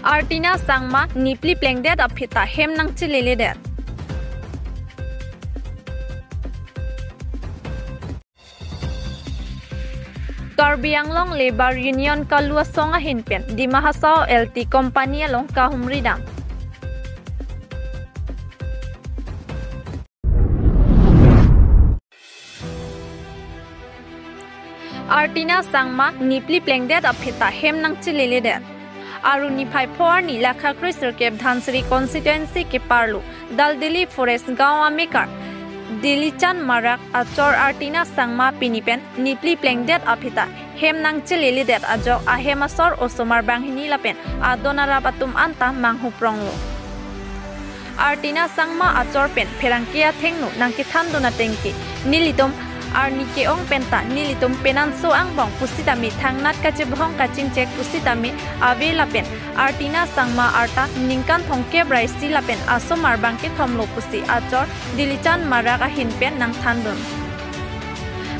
Artina sangma nipli plengdet apita hem nang chileledet. Karbi Anglong Labor Union kalua songa hinpen di Mahasao LT Company along kahumridang. Artina sangma nipli plengdet apita hem nang chileledet. Aruni phai phor ni lakha krisr ke Dhansri constituency ke parlu Daldili forest gawa mekar Dilichan marak achor Artina sangma pinipen nipli plengdet apita hem nang chileledet ajok ahemasor osomar banghini lapen adonara patum anta manghupronglo Artina sangma achor pen pherangkia thengnu nangki thanduna tengki nilitom Arnike ong penta nilitum penanso ang bong pusitami thangnat kache bhong kaching chek pusitami avela pen Artina sangma arta ningkan thongke braisi lapen asomar bangke thomlo pusi achor dilichan maraka hinpen nang thandun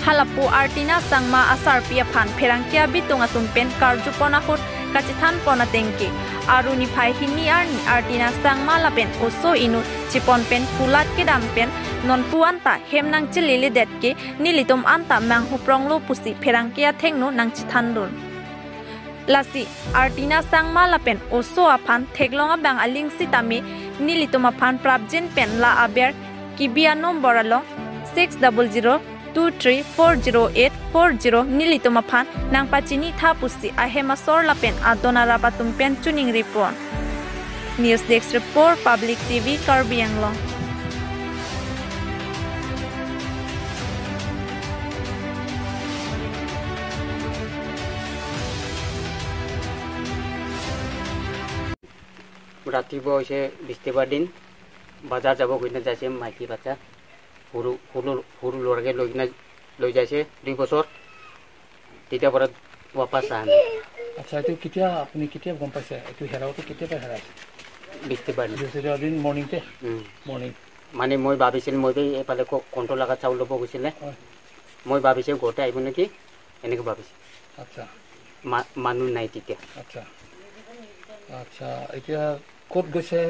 halapu Artina sangma asar pia phan pherangkia bitunga tumpen karjupona hot kachithan pona tengki aruni phai hini arni Artina sangma lapen oso inu chipon pen pulat ke dampen non puanta hem nang chilili detke nilitum anta mang hupronglo pusi pherangkia thengno nang chithandun lasi Artina sangma lapen oso aphan theglonga bang aling sitami nilitum aphan prabjen pen la aber kibia number along 600234080 nilitum aphan nang pachini tha pusi ahemasor lapen adonara patum pen tuning report News Desk Report Public TV Karbi Anglong रातिपुवा হৈছে বৃহস্পতিবাৰ দিন বাজাৰ যাব গৈনা যাইছে মাইকি বাচ্চা সৰু লৰাকে লৈ যাইছে 2 বছৰ তেতিয়া পৰা वापस আনে আচ্ছা এটো কিতিয়া আপুনি কিতিয়া গম পাইছে এটো হেৰাওটো কিতিয়া হেৰাইছে বৃহস্পতিবাৰ দিন মৰ্নিংতে মৰ্নিং মানে মই ভাবিছিল মই এফালে কন্ট্ৰল লাগা চাউল লব গৈছিলে মই ভাবিছে গোটে আইব নেকি এনেকে ভাবিছে আচ্ছা মানুহ নাই তেতিয়া আচ্ছা আচ্ছা এতিয়া কোট গৈছে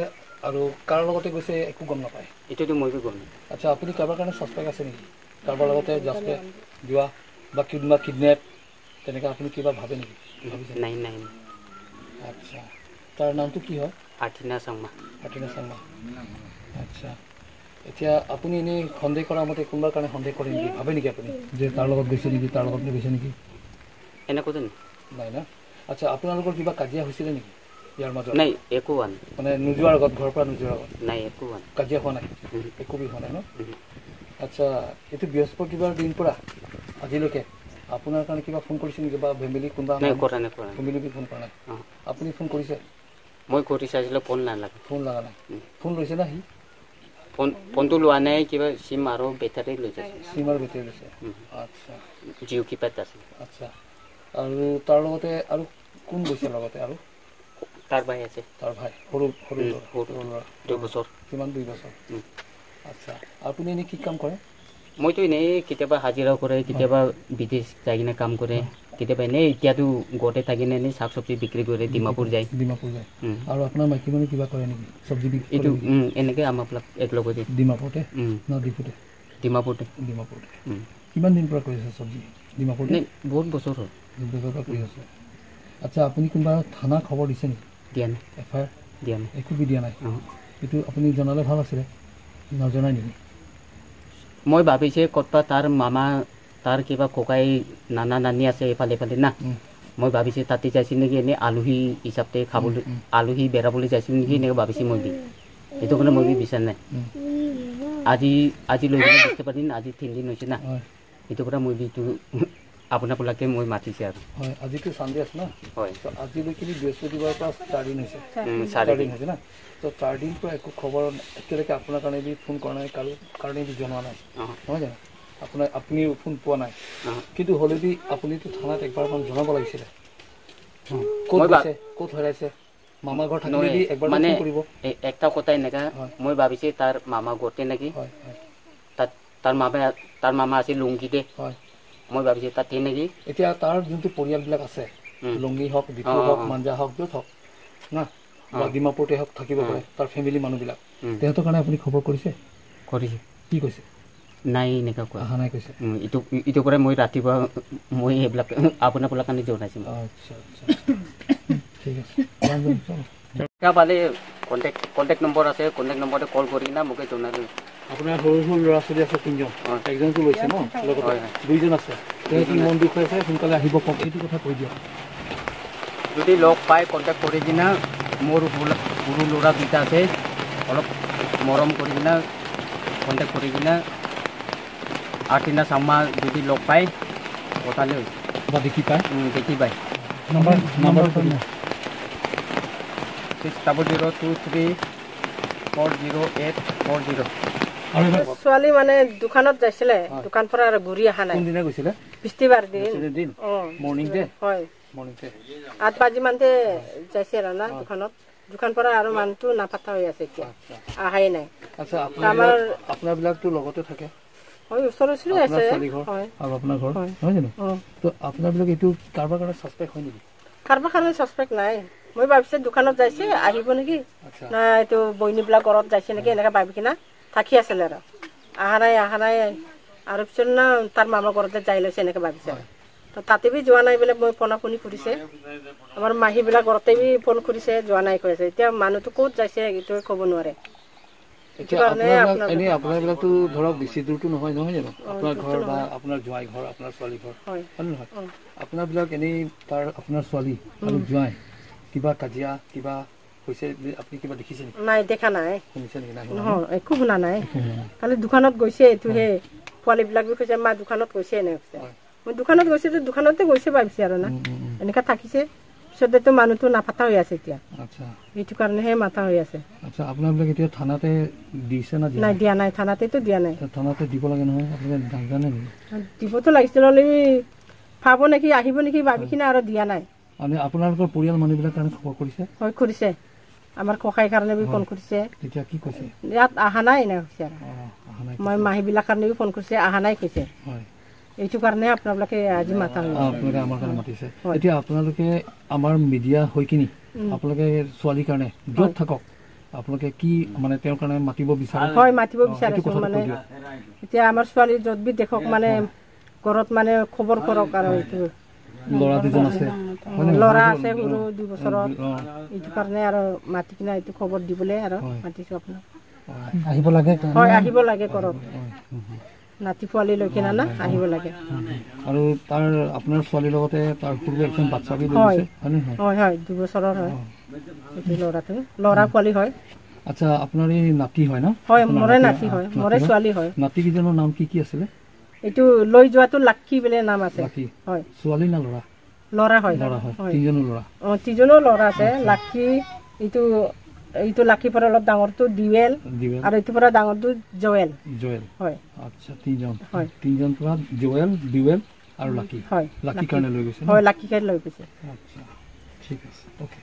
আৰু কাৰ লগতে গৈছে একো গম নাপায় এটোটো মই গম আচ্ছা আপুনি কাৰোবাৰ কাৰণে সাসপেক্ট আছে নেকি কাৰোবাৰ লগতে জাস্তে দিৱা বা কিডনেপ তেনেকা আপুনি কিবা ভাবে নেকি নাই আচ্ছা তাৰ নামটো কি হয় Artina sangma আচ্ছা এতিয়া আপুনি এনে সন্দেহ কৰা মতে কোনবাৰ কাৰণে সন্দেহ কৰে নেকি ভাবে নেকি আপুনি যে তাৰ লগত গৈছে নেকি তাৰ লগত গৈছে নেকি এনে কোন নাই না আচ্ছা আপোনালোকৰ কিবা কাজিয়া হৈছিল নেকি ইয়াৰ মাজত নাই একো হোৱা নাই মানে নোযোৱাৰ আগত ঘৰৰ পৰা নোযোৱাৰ আগত নাই একো হোৱা নাই কাজিয়া হোৱা নাই একো বি হোৱা নাই ন আচ্ছা এইটো বৃহস্পতিবাৰ দিন পৰা আজিলৈকে আপোনাৰ কাৰণে কিবা ফোন কৰিছে নেকি বা ফেমিলি কোনবা নাই কৰা ফেমিলি ফোন কৰা নাই আপুনি ফোন কৰিছে মই কৰি চাইছিলো ফোন নালাগে ফোন লাগা নাই ফোন লৈছে না হি ফোনটো লোৱা নাই কিবা সিম আৰু বেটাৰী লৈছে সিম আৰু বেটাৰী লৈছে আচ্ছা জিও কিপাত আছে আচ্ছা আৰু তাৰ লগতে আৰু কোন গৈছে লগতে আৰু তাৰ ভাই আছে তাৰ ভাই সৰু 2 বছৰ কিমান 2 বছৰ আচ্ছা আপুনি এনে কি কাম কৰে মইতো এনে কেতিয়াবা হাজিৰা কৰে কেতিয়াবা বিদেশ যাই কিনে কাম কৰে কেতিয়াবা এনে এতিয়াতো গোটে থাকি এনে শাক চব্জি বিক্ৰী কৰে ডিমাপুৰ যায় আৰু আপোনাৰ মাইকী মানে কিবা কৰে নেকি চব্জি বিক্ৰী এইটো এনেকে আমাক এক লগতে ডিমাপুৰতে না ডিমাপুৰতে কিমান দিন পৰা কৰিছে চব্জি ডিমাপুৰতে বহুত বছৰ হ'ল কৰি আছে আচ্ছা আপুনি কোনবা থানা খবৰ দিছে নেকি দিয়া নাই এফআইআৰ দিয়া নাই একো দিয়া নাই এইটো আপুনি জনালে ভাল আছিল নজনাই নেকি মই ভাবিছে কতবা তাৰ মামা তাৰ কিবা কোকাই নানা নানি আছে এফালে না মই ভাবিছে তাতে যাইছিল নেকি এনে আলহী হিচাপতে খাবলৈ আলহী বেৰাবলৈ যাইছিল নেকি এনেকে ভাবিছে মই এইটো কাৰণে মই বিচাৰ নাই আজি লৈ গ'লে বৃহস্পতিবাৰ দিন আজি 3 দিন হৈছে না এইটো পৰা মই আপোনালোকে মই মাতিছে আৰু হয় আজিতো সানডে আছে না হয় তো আজি লৈকে বৃহস্পতিবাৰ পৰা 4 দিন হৈছে 4 দিন হৈছে না তো 4 দিন পৰা একো খবৰ এতিয়ালৈকে আপোনাৰ কাৰণে বি ফোন কৰা নাই কাৰণে বি জনোৱা নাই নহয় জানো আপুনি ফোন পোৱা নাই কিন্তু হলে বি আপুনিতো থানাত একবাৰ মান জনাব লাগিছিল ক'ত হেৰাইছে মামা ঘৰ থাকিলে বি একবাৰ ফোন কৰিব একটা কথা এনেকা মই ভাবিছে তাৰ মামা ঘৰতে নেকি তাৰ মামা আছিল লুংগিতে হয় মই ভাবিছে তাতে নেকি এতিয়া তাৰ যোনটো পৰিয়ালবিলাক আছে লুংগি হওক বিকু হওক মাঞ্জা হওক য'ত হওক না বা ডিমাপুৰতে হওক থাকিব পাৰে তাৰ ফেমিলি মানুহবিলাক তেহেঁতৰ কাৰণে আপুনি খবৰ কৰিছে কি কৈছে নাই এনেকুৱা কোৱা অহা নাই কৈছে ইটো পৰাই মই ৰাতিপুৱা মই এইবিলাক আপোনালোকৰ কাৰণে জনাইছোঁ আচ্ছা ঠিক আছে পালে কণ্টেক্ট নম্বৰ আছে কণ্টেক্ট নম্বৰতে কল কৰি কিনে মোকে জনাই দিওঁ আপোনাৰ সৰু সৰু ল'ৰা ছোৱালী আছে 3জন একজনটো লৈছে ন লগতে 2জন আছে তেওঁলোকে মন দুখ পাইছে সোনকালে আহিব কওক এইটো কথা কৈ দিয়ক যদি লগ পাই কণ্টেক্ট কৰি কিনে মোৰ সৰু ল'ৰা দুটা আছে অলপ মৰম কৰি কিনে কণ্টেক্ট কৰি কিনে আৰ্টিনা চাম্মা যদি লগ পাই পঠালে বা দেখি পায় নম্বৰ 6002340840 ছোৱালী মানে দোকানত যাইছিলে দোকান পৰা আৰু ঘূৰি অহা নাই কোনদিনা গৈছিলে বৃষ্টিবাৰ দিন মৰ্নিং ডে হয় 8 বাজি মানতে যাইছে আৰু না দোকান পৰা আৰু মানুহটো নাপাতা হৈ আছে এতিয়া আহাই নাই আচ্ছা আপোনাৰ বিলাকতো লগতে থাকে হয় ওচৰে আছে হয় আৰু আপোনাৰ ঘৰ হয় জানো তো আপোনাৰ বিলাক এইটো কাৰোবাৰ কাৰণে সাসপেক্ট হয় নেকি কাৰোবাৰ কাৰণে সাসপেক্ট নাই মই ভাবিছে দোকানত যাইছে আহিব নেকি না এইটো বইনীবিলাক ঘৰত যাইছে নেকি এনেকৈ ভাবি কিনা থাকি আছিলে আৰু আহা নাই আৰু পিছত না তাৰ মামা ঘৰতে যাই লৈছে এনেকৈ ভাবিছে তো তাতে বি যোৱা নাই বোলে মই ফোনা ফোনি কৰিছে আমাৰ মাহীবিলাক ঘৰতে বি ফোন কৰিছে যোৱা নাই কৈ আছে এতিয়া মানুহটো ক'ত যাইছে এইটো ক'ব নোৱাৰে আপোনাৰবিলাকতো ধৰক বেছি দূৰতো নহয় জানো আপোনাৰ ঘৰ বা আপোনাৰ জোঁৱাই ঘৰ আপোনাৰ ছোৱালী ঘৰ হয় নহয় আপোনাৰবিলাক এনেই তাৰ আপোনাৰ ছোৱালী আৰু জোঁৱাই কিবা কাজিয়া কিবা হৈছে আপুনি কিবা দেখিছে নেকি নাই দেখা নাই শুনিছে নেকি নহয় একো শুনা নাই খালি দোকানত গৈছে এইটো হে পোৱালীবিলাক বি কৈছে মা দোকানত গৈছে এনে কৈছে মই দোকানত গৈছে তো দোকানতে গৈছে ভাবিছে আৰু না এনেকা থাকিছে পিছতেতো মানুহটো নাপাতা হৈ আছে এতিয়া আচ্ছা এইটো কাৰণেহে মাথা হৈ আছে আচ্ছা আপোনাৰবিলাক এতিয়া থানাতে দিছে না নাই দিয়া নাই থানাতেতো দিয়া নাই থানাতে দিব লাগে নহয় আপোনালোকে নাজানে নেকি দিবতো লাগিছিল পাব নেকি আহিব নেকি ভাবি কিনে আৰু দিয়া নাই মানে আপোনালোকৰ পৰিয়াল মানুহবিলাক কাৰণে খবৰ কৰিছে হয় কৰিছে আমাৰ ককাই কাৰণে বি ফোন কৰিছে তেতিয়া কি কৈছে ইয়াত অহা নাই এনে কৈছে মই মাহীবিলাক কাৰণে বি ফোন কৰিছে অহা নাই কৈছে হয় এইটো কাৰণে আপোনালোকে আজি মাতা আপোনালোকে আমাৰ কাৰণে মাতিছে এতিয়া আপোনালোকে আমাৰ মিডিয়া হৈ কিনি আপোনালোকে ছোৱালীৰ কাৰণে য'ত থাকক আপোনালোকে কি মানে তেওঁৰ কাৰণে মাতিব বিচাৰে হয় মাতিব বিচাৰিছো মানে এতিয়া আমাৰ ছোৱালী য'ত বি দেখক মানে ঘৰত মানে খবৰ কৰক আৰু এইটো ল'ৰা দুজন আছে ল'ৰা আছে সৰু 2 বছৰত এইটো কাৰণে আৰু মাতি কিনা এইটো খবৰ দিবলৈ আৰু মাতিছো আপোনাক আহিব লাগে হয় আহিব লাগে ঘৰত নাতি পোৱালি লৈ কিনা না আহিব লাগে আৰু তাৰ আপোনাৰ ছোৱালীৰ লগতে তাৰ সৰু একজন বাচ্চা বি লৈছে হয় 2 বছৰৰ হয় এইটো ল'ৰা পোৱালি হয় আচ্ছা আপোনাৰ এই নাতি হয় না হয় মোৰে নাতি হয় মোৰে ছোৱালী হয় নাতি কিজনৰ নাম কি আছিলে এইটো লৈ যোৱাটো লাক্ষী বুলি নাম আছে হয় ছোৱালী না ল'ৰা ল'ৰা হয় 3জনো ল'ৰা 3জনো ল'ৰা আছে লাক্ষী এইটো লাক্ষী পৰা অলপ ডাঙৰটো দিৱেল আৰু এইটো পৰা ডাঙৰটো জয়েল হয় আচ্ছা 3জন পৰা জয়েল দিৱেল আৰু লাক্ষী হয় লাক্ষী কাৰণে লৈ গৈছে হয় লাক্ষী কাৰণে লৈ গৈছে আচ্ছা ঠিক আছে okay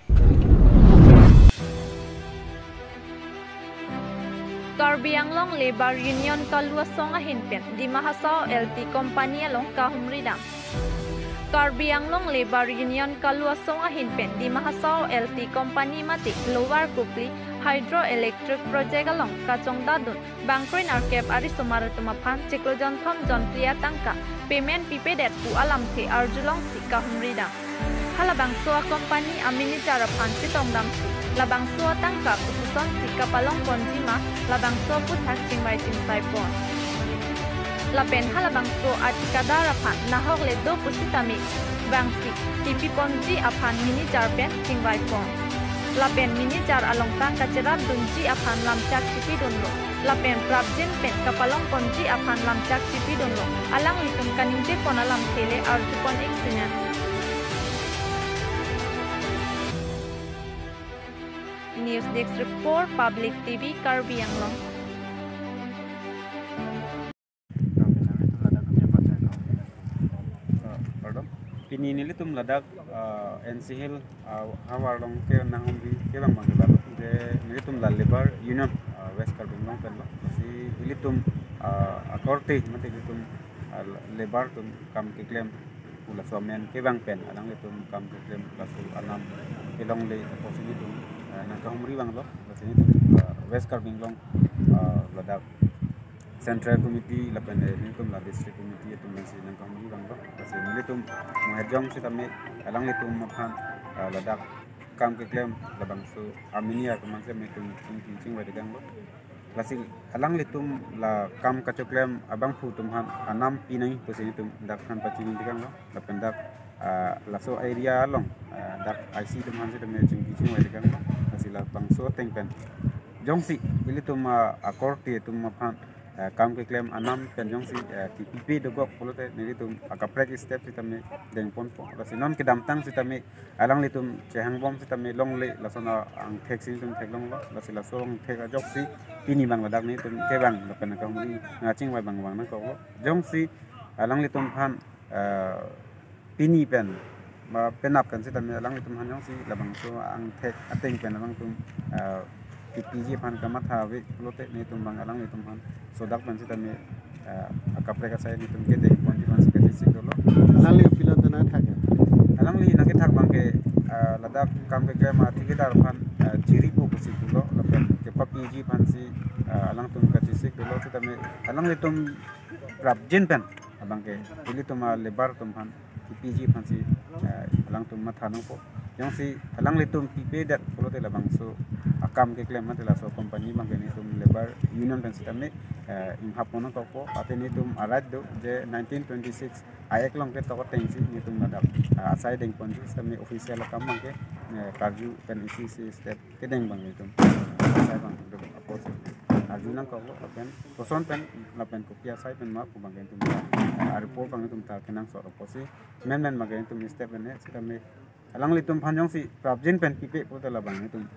Karbi Anglong Labor Union Kalua Songa Hinpen Dima Hasao LT Company along Kahumridam Karbi Anglong Labor Union Kalua Songa Hinpen Dima Hasao LT Company Mati Lower Kupli Hydroelectric Project along Kachongda Dun Bangkrin Arkep Ari Sumaratuma Chiklojon Thom John Plia Tangka Payment Pipedet Pu Alam The Arjulong Si Kahumridam Halabang Soa Company Amini Jarapan Sitongdam Si Labang Soa Tangka Putuson Si Kapalong Ponjima Labang Soa Putak Chingbai Chingsai Pon Lapen Halabang Soa Atikadarapan Nahok Ledo Pusitami Bangsi Tipi Ponji Apan Mini Jarpen Chingbai Pon Lapen Mini Jar Along Tangka Cerab Dunji Apan Lamcak Tipi Dunlo Lapen Prabjin Pen Kapalong Ponji Apan Lamcak Tipi Dunlo Alang Litum Kaningje Pon Alam Tele Arjupon Iksinan News Desk Report Public TV Karbi Anglong Pini nili tum ladak NCHL hawarlong ke nahumbi ke bang mangibar de nili tum Labor Union West Karbi Anglong kan si nili tum akorte mate nili tum labor tum kam ke claim pula somen ke bang pen alang tum kam ke claim kasul anam ke long le posisi tum nang kahumri bang lo sini West Karbin long ladak Central Committee lapan ni tum la District Committee tum nang si nang kahumri bang lo sini ni tum mahjong si tame alang ni tum maphan ladak kam ke claim labang so aminia kemang se me tum cincing wa degang lo Lasi alang litum la kam kacoklem abang pu tumhan anam pinai posini tum dak kan pacini dikang lo la pendak laso area long dak IC tumhan se tumne cing cing wa dikang lo lasi la bangso tengpen jongsi ili tum akorti tum maphan kam ke claim anam pen jongsi TPP dogok polote nili tum akaprek step sitame deng pon po lasi non kedam tang sitame alang litum chehang bom sitame long le lasona ang thek sin tum thek long lo lasi laso ang thek ajok si ini bang ladak ni tum ke bang lapan ka muri ngaching wai bang na ko jong si alang li tum phan pini pen ma penap kan si tam alang li tum han jong si labang so ang thek ateng pen bang tum PPG phan ka matha we lote ni tum bang alang li tum han so dak pen si tam akapre ka sai ni tum ke de pon ji man si ke si dolo alang li pila na thak alang li na ke thak bang ke ladak kam ke ke ma tikidar phan chiri po kusi kulo lapan ke PPG phan si alang tum ka sisik dolo si tame alang li tum rabjin pen abang ke ili tum lebar tum phan PPG phan si alang tum matha nang po yang si alang li tum PP dat polo te labang so akam ke claim mat la so company bang ni tum lebar union pen si tame im hapon ko po ate ni tum arad do je 1926 ayek long ke to tengsi ni tum nadap asai deng pon si tame official kam bang ke karju pen isi si step ke deng bang itu sai bang do apos arjuna ko pen poson pen lapen kopia sai pen ma ko bang tum report bang tum ta kenang so oposi men magen tum step ne sitame alang litum phanjong si prabjin pen pipe po tala bang tum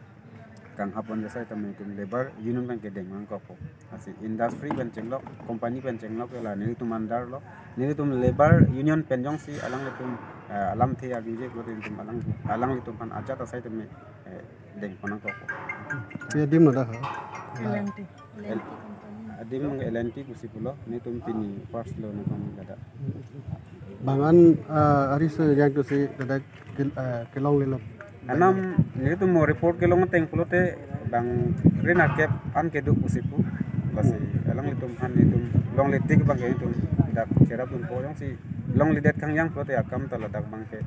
kang hapon jasai tame tum labor union bank ke deng mang ko po asi industry pen chenglo company pen chenglo ke la ni tum mandar lo ni tum labor union pen jong si alang litum alam the agije ko tum alang litum pan aja ta sai tame deng ponang ko po ya dim na da LNT adim LNT kusi pulo ni tum pini first lo na kam dada bangan aris yang tu si dada kelong lelo anam ni tum mo report kelong teng pulo te bang rena kep an ke du kusi pu basi alang litum han ni tum long letik bang ke tum dak cerap tum po yang si long lidet kang yang pulo te akam tala dak bang ke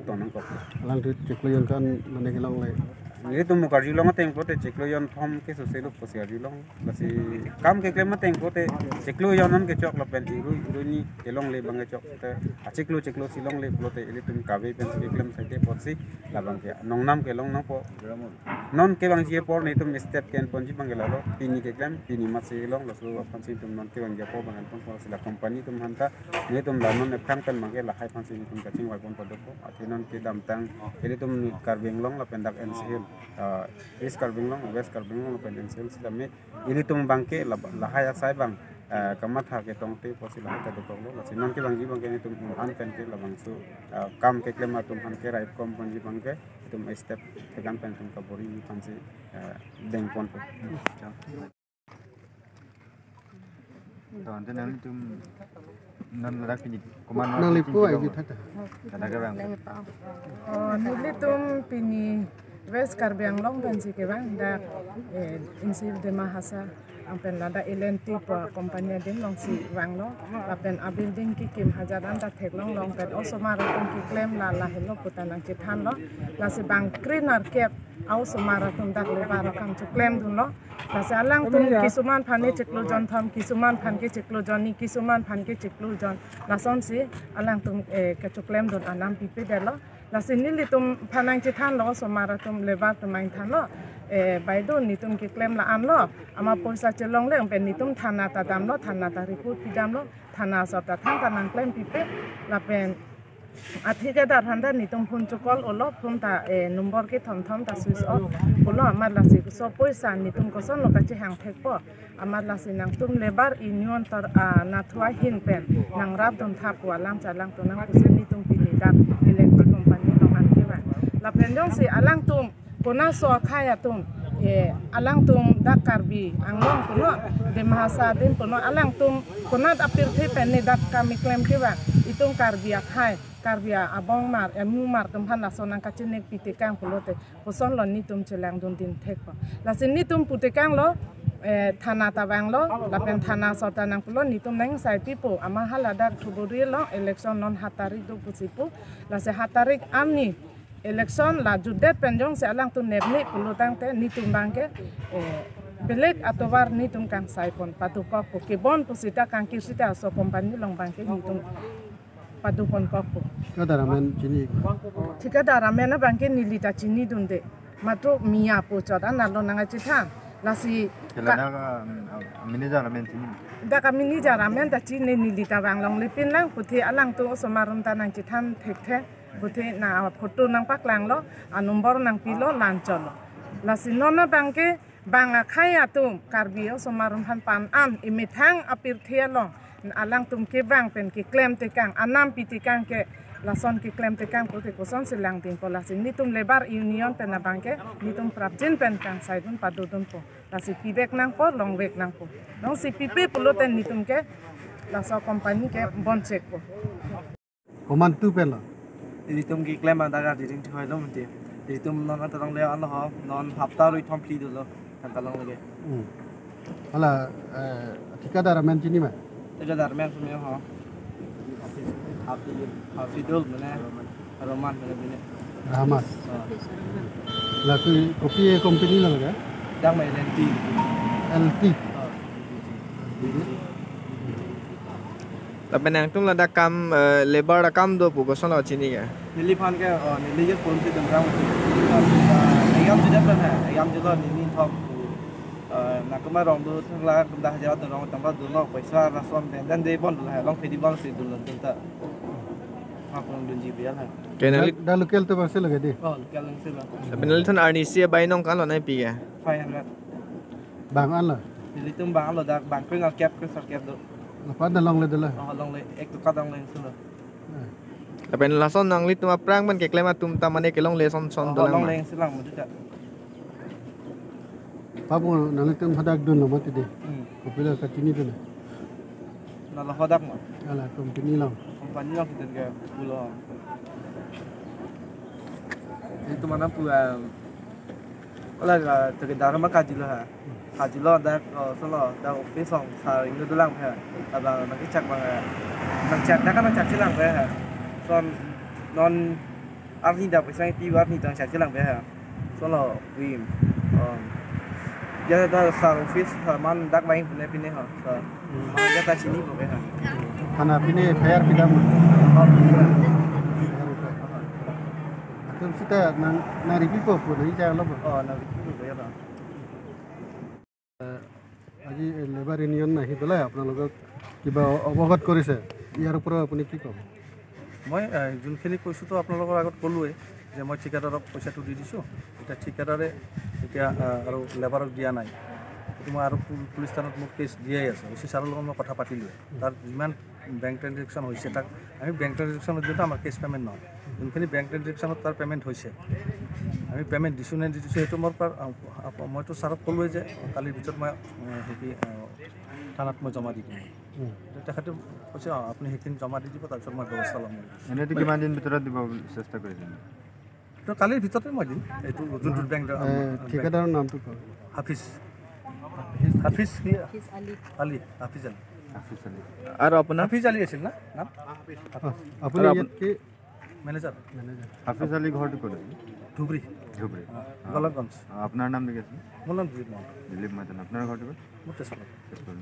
to nang ko lang tu cekloyon kan mane kelong le ni tum mukarji long teng pulo te cekloyon thom ke so selu posiari long basi kam ke klem teng pulo te cekloyon an ke chok la pen ru ni kelong le bang ke chok te ceklo silong le pulo te ili tum kabe pen ke klem sai te potsi la bang ke nong nam ke long nang po non ke bang je por ni tum step ken pon ji bang ke la lo pini ke klem pini ma se long lo so pan si tum non ke bang je po bang pon po sila company tum hanta ni tum la non ne phang pen mang ke la hai pan si tum ka ching wai pon po do po ati non ke dam tang ili tum karbeng long la pen dak NCL East Karbing long West Karbing long pen NCL sila me ili tum bang ke la hai sai bang kamat ha ke tong te posi la ta do ko lo si non ke bang ji bang ke ni tum an pen ke la bang su kam ke klem tum han ke right kom pon ji bang ke tum step ke kan pen tum ka bori ni pan si deng pon po don te nan tum nan la ki kuman nang lipu ai bi thata ada ke bang nili tum pini West Karbing long pensi ke bang da insib de mahasa ampen lada LNT pa company din long si wang lo apen a building ki kim hajaran da thek long pen also mara tum ki claim la hello putanang ki than lo la se bang cleaner kep au sumara tum dak le bara kam chu claim dun lo la se alang tum kisuman phani cheklo jon tham kisuman phan ki cheklo jon ni kisuman phan ki cheklo jon la son si alang tum ke chu claim dun anam pipe de lo la se nili tum phanang chi than lo sumara tum le ba tum mang than lo baido ni tum ki claim la am lo ama poisa chelong le pen ni tum thana ta dam lo thana ta report pi dam lo thana sa ta thang ta nang claim pipe la pen athike da thanda ni tum phone chu call olo phone ta number ke thom ta switch off olo amar la se so poisa ni tum ko son lo ka chi hang thek po amar la se nang tum lebar union tar na thwa hin pen nang rap tum thap wa lam cha lang to nang ku ni tum pi ni dam electric company long an ke ba la pen jong si alang tum kona so khaya tum alang tum dak karbi anglong kuno de mahasa din kuno alang tum kunat apir the pen dak kami klaim ke ba itung karbi akhai karbia abong mar emu mar tum han lasonang kachinek pitekang pulote poson lon ni tum chelang dun din thekpa lasin ni tum putekang lo thana tabang lo lapen thana sotanang pulo ni tum nang sai pipo ama halada thuburi lo election non hatari do pusipu lase hatarik amni election la judet penjong se alang tum nebni pulo tangte ni tum bangke belek atovar ni tum kang saipon patukok ke bon pusita kang kisita so company long bangke ni tum padupon kokpo kadaramen chini tikadaramen na bangke nilita chini dunde matro miya pochada nalo nanga chitha lasi manager ramen chini da kamini jaramen da chini nilita banglong lipin lang puthi alang tu somarum tanang chithan thekhe puthi na photo nang paklang lo anumbor nang pilo lancholo lasi nona bangke banga khaya tum karbio somarum han pan am imithang apir thialong alang tum ke bang pen ke claim te kang anam piti kang ke lason ke claim te kang ko ke koson silang ting ko lasin ni tum lebar union pen bangke ni tum prapjin pen kang saidun padudun po lasi pibek nang po long wek nang po dong si pipe puloten ni tum ke laso company ke bon check po koman tu pela di tum ki claim anda di ring thoi lo mti di tum non ta dong le an ho non hafta roi complete do lo ta long lege ala tikadaramen chini ma itu darmen punya ho hafidul mana roman mana rahmat la tu kopi company la ga yang main LT tapi nang tum lada kam labor da kam do pu ko sono chini ga nili phan ke nili je pon se dang ayam sudah pernah ayam juga nili thok nak kemar orang tu lah dah jauh tu orang tempat tu nak paisa rason dan dia pun tu lah orang pedi bang si tu lah kita apa orang dunji biar lah kenali da local to base lage de local lang sila tapi nali thon arni sia bai nong kan lo nai pi ga 500 bang an la nili tu bang lo dah bang kau ngal cap kau sar cap tu lepas dah long le de la long le ek tu kadang lang sila tapi lason nang lit tu aprang ban ke claim tum tamane ke long le son son do long lang sila mo tu tak papu nalitem hadak dun lo mati de kopila ka chini dun nala hadak mo ala company lang kita ke pulau itu mana pula kalau terkait dalam kaji lo dah solo dah office orang sar ini tu lang ya abang nak cek mana nak cek dah kan nak cek silang ya son non arti dah pasang TV arti dah cek silang ya solo wim jadi dah sar office man dah main pindah ha jadi dah sini boleh ha kana pine fair pidam atum sita na ripipo po dei ja lo na ripipo ya আজি labour union আহি পেলাই আপোনালোকক কিবা অৱগত কৰিছে ইয়াৰ ওপৰত আপুনি কি ক'ব মই যোনখিনি কৈছোঁ তো আপোনালোকৰ আগত ক'লোৱে যে মই ঠিকাদাৰক পইচাটো দি দিছোঁ এতিয়া ঠিকাদাৰে এতিয়া আৰু লেবাৰক দিয়া নাই এইটো মই আৰু পুলিচ থানাত মোক কেছ দিয়াই আছে অচি ছাৰৰ লগত মই কথা পাতিলোৱে তাৰ যিমান বেংক ট্ৰেনজেকশ্যন হৈছে তাক আমি বেংক ট্ৰেনজেকশ্যনত যিটো আমাৰ কেছ পে'মেণ্ট নহয় যোনখিনি বেংক ট্ৰেনজেকশ্যনত তাৰ পে'মেণ্ট হৈছে আমি পে'মেণ্ট দিছোঁ নে দিছোঁ সেইটো মোৰ মইতো ছাৰক ক'লোৱে যে কালিৰ ভিতৰত মই সেইখিনি থানাত মই জমা দি দিম তেখেতে কৈছে আপুনি সেইখিনি জমা দি দিব তাৰপিছত মই ব্যৱস্থা ল'ম এনেইতো কিমান দিন ভিতৰত দিব চেষ্টা কৰিছে তো কালিৰ ভিতৰতে মই দিম এইটো যোনটো বেংক ঠিকাদাৰৰ নামটো কওক হাফিজ আলি আৰু আপোনাৰ হাফিজ আলি আছিল না নাম আপুনি কি মেনেজাৰ হাফিজ আলি ঘৰটো ক'ত ধুবুৰী গলকগঞ্জ আপোনাৰ নাম কি আছিল মোৰ নাম দিলীপ মহাজন আপোনাৰ ঘৰটো ক'ত মোৰ তেজপুৰ